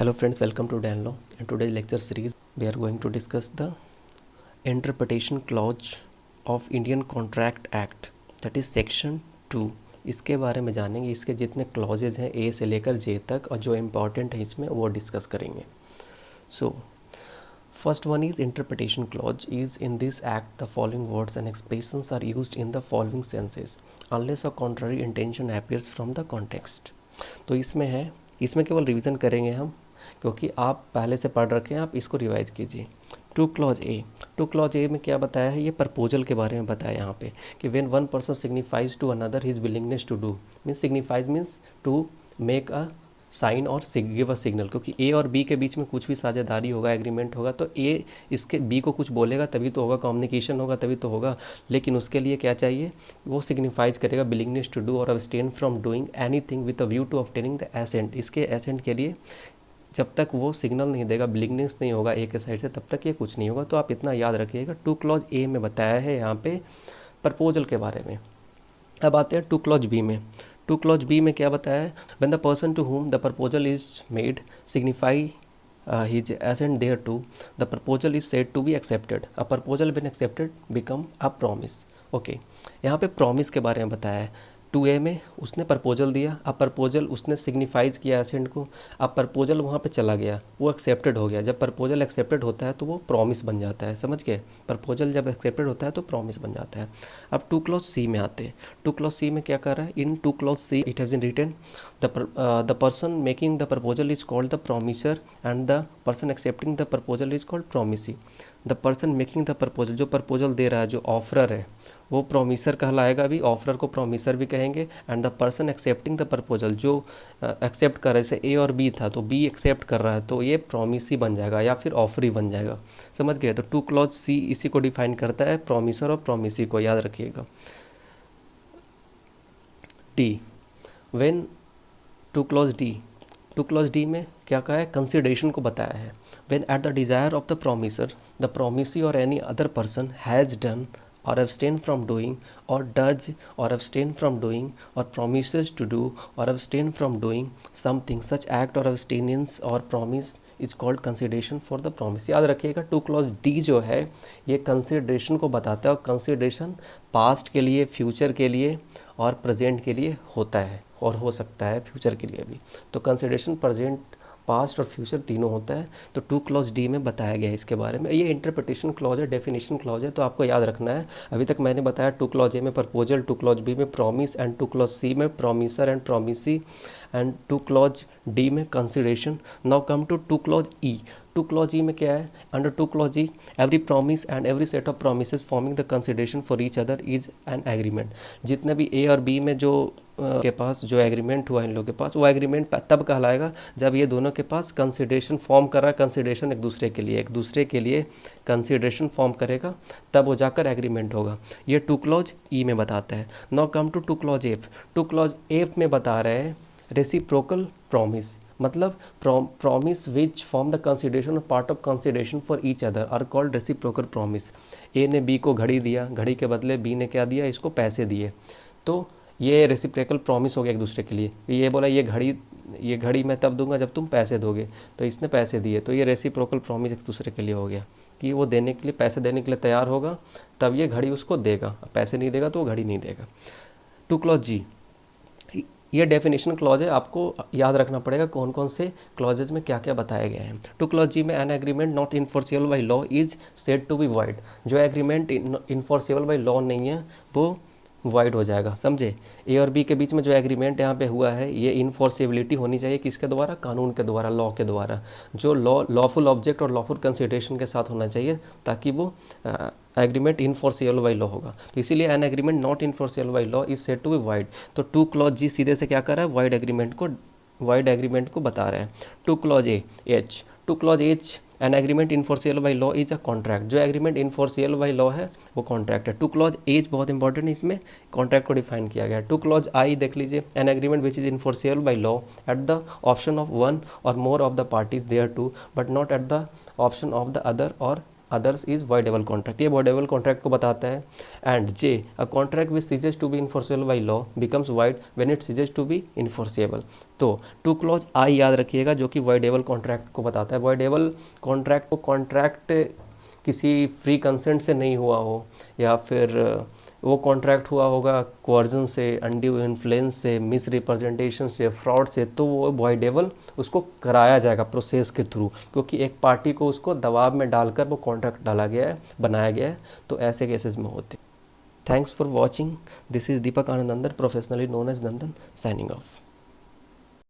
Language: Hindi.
Hello friends, welcome to Dan Law. In today's lecture series, we are going to discuss the interpretation clause of Indian Contract Act, that is section 2. इसके बारे में जानेंगे, इसके जितने क्लॉजेज हैं ए से लेकर जे तक और जो इम्पॉर्टेंट है इसमें वो डिस्कस करेंगे. सो first one is interpretation clause. Is in this act the following words and expressions are used in the following senses unless a contrary intention appears from the context. तो इसमें है, इसमें केवल रिवीजन करेंगे हम क्योंकि आप पहले से पढ़ रखे हैं, आप इसको रिवाइज कीजिए. टू क्लॉज ए में क्या बताया है, ये प्रपोजल के बारे में बताया यहाँ पे कि when one person signifies to another his willingness to do. Means signifies means to make a sign और गिव अ सिग्नल. क्योंकि ए और बी के बीच में कुछ भी साझेदारी होगा, एग्रीमेंट होगा, तो ए इसके बी को कुछ बोलेगा तभी तो होगा, कम्युनिकेशन होगा तभी तो होगा. लेकिन उसके लिए क्या चाहिए, वो सिग्निफाइज करेगा विलिंगनेस टू डू और abstain from doing anything with a view to obtaining the assent. इसके एसेंट के लिए जब तक वो सिग्नल नहीं देगा, विलिंगनेस नहीं होगा ए के साइड से, तब तक ये कुछ नहीं होगा. तो आप इतना याद रखिएगा. टू क्लॉज ए में बताया है यहाँ पे प्रपोजल के बारे में. अब आते हैं टू क्लॉज बी में. टू क्लॉज बी में क्या बताया है, when the person to whom the proposal is made signify his assent thereto, the proposal is said to be accepted. A proposal when accepted become a promise. Okay, यहाँ पे प्रॉमिस के बारे में बताया है. 2A में उसने प्रपोजल दिया, अब प्रपोजल उसने सिग्निफाइज किया एसेंट को, अब प्रपोजल वहाँ पे चला गया, वो एक्सेप्टेड हो गया. जब प्रपोजल एक्सेप्टेड होता है तो वो प्रॉमिस बन जाता है. समझ गए, प्रपोजल जब एक्सेप्टेड होता है तो प्रॉमिस बन जाता है. अब टू क्लॉज सी में आते हैं. टू क्लॉज सी में क्या कर रहा है, in two clause C it has been written the person making the proposal is called the promisor and the person accepting the proposal is called promisee. The person making the proposal, जो प्रपोजल दे रहा है, जो ऑफरर है, वो प्रॉमिसर कहलाएगा भी, ऑफरर को प्रॉमिसर भी कहेंगे. And the person accepting the proposal, जो एक्सेप्ट कर रहा है, जैसे ए और बी था तो बी एक्सेप्ट कर रहा है तो ये प्रॉमिसी बन जाएगा या फिर ऑफरी बन जाएगा. समझ गए. तो टू क्लॉज सी इसी को डिफाइन करता है, प्रॉमिसर और प्रॉमिसी को, याद रखिएगा. D, when two clause D में क्या कहा है, कंसिडरेशन को बताया है. When at the desire of the promisor the promisee or any other person has done or abstain from doing or does or abstain from doing or promises to do or abstain from doing something, such act or abstinence or promise is called consideration for the promise. याद रखिएगा. टू क्लॉज डी जो है ये कंसिडरेशन को बताता है और कंसिडरेशन पास्ट के लिए, फ्यूचर के लिए और प्रेजेंट के लिए होता है और हो सकता है फ्यूचर के लिए भी. तो कंसिडरेशन प्रेजेंट, पास्ट और फ्यूचर तीनों होता है. तो टू क्लॉज डी में बताया गया है इसके बारे में. ये इंटरप्रिटेशन क्लॉज है, डेफिनेशन क्लॉज है, तो आपको याद रखना है. अभी तक मैंने बताया टू क्लॉज ए में प्रपोजल, टू क्लॉज बी में promise and two clause C में promisor and promisee and two clause D में consideration. Now come to two clause E. Two clause E में क्या है, under two clause E every promise and every set of promises forming the consideration for each other is an agreement. जितने भी ए और बी में जो के पास जो एग्रीमेंट हुआ इन लोगों के पास, वो एग्रीमेंट तब कहलाएगा जब ये दोनों के पास कंसिडरेशन फॉर्म कर रहा है. कंसिडरेशन एक दूसरे के लिए कंसिडरेशन फॉर्म करेगा तब वो जाकर एग्रीमेंट होगा. ये टू क्लॉज ई में बताता है. Now come to two clause F. Two clause F में बता रहे हैं रेसिप्रोकल प्रॉमिस, मतलब promise which form the consideration or part of consideration for each other are called reciprocal promise. A ने बी को घड़ी दिया, घड़ी के बदले बी ने क्या दिया, इसको पैसे दिए, तो ये रेसिप्रोकल प्रॉमिस हो गया एक दूसरे के लिए. ये बोला ये घड़ी मैं तब दूंगा जब तुम पैसे दोगे, तो इसने पैसे दिए, तो ये रेसिप्रोकल प्रॉमिस एक दूसरे के लिए हो गया कि वो देने के लिए, पैसे देने के लिए तैयार होगा तब ये घड़ी उसको देगा, पैसे नहीं देगा तो वो घड़ी नहीं देगा. टू क्लॉज जी, ये डेफिनेशन क्लॉज है, आपको याद रखना पड़ेगा कौन कौन से क्लॉजेज में क्या क्या बताए गए हैं. टू क्लॉज जी में an agreement not enforceable by law is said to be void. जो एग्रीमेंट इन्फोर्सेबल बाई लॉ नहीं है वो वॉइड हो जाएगा. समझे. ए और बी के बीच में जो एग्रीमेंट यहाँ पे हुआ है ये इन्फोर्सेबिलिटी होनी चाहिए किसके द्वारा, कानून के द्वारा, लॉ के द्वारा, जो लॉफुल ऑब्जेक्ट और लॉफुल कंसिडरेशन के साथ होना चाहिए ताकि वो एग्रीमेंट इन्फोर्सेबल बाई लॉ होगा. तो इसीलिए an agreement not enforceable by law is said to be void. तो टू क्लॉज जी सीधे से क्या कर रहा है, वाइड एग्रीमेंट को बता रहे हैं. To clause H. Two clause H an agreement enforceable by law is a contract. जो एग्रीमेंट इन्फोर्सेबल बाई लॉ है वो कॉन्ट्रैक्ट है. टू क्लॉज एज बहुत इंपॉर्टेंट है, इसमें कॉन्ट्रैक्ट को डिफाइन किया गया है. टू क्लॉज आई देख लीजिए, an agreement which is enforceable by law at the option of one or more of the parties thereto but not at the option of the other or others is voidable contract, ये वॉइडेबल कॉन्ट्रैक्ट को बताता है। And J, a contract which ceases to be enforceable by law becomes void when it ceases to be enforceable. तो टू क्लॉज आई याद रखिएगा, जो कि वॉइडेबल कॉन्ट्रैक्ट को बताता है। वॉइडेबल कॉन्ट्रैक्ट को कॉन्ट्रैक्ट किसी फ्री कंसेंट से नहीं हुआ हो, या फिर वो कॉन्ट्रैक्ट हुआ होगा कोअर्जन से, अनड्यू इन्फ्लुएंस से, मिस रिप्रेजेंटेशन से, फ्रॉड से, तो वो वॉइडेबल उसको कराया जाएगा प्रोसेस के थ्रू, क्योंकि एक पार्टी को उसको दबाव में डालकर वो कॉन्ट्रैक्ट डाला गया है, बनाया गया है। तो ऐसे केसेस में होते। Thanks for watching. This is Deepak Anand Nandan, professionally known as Nandan, signing of.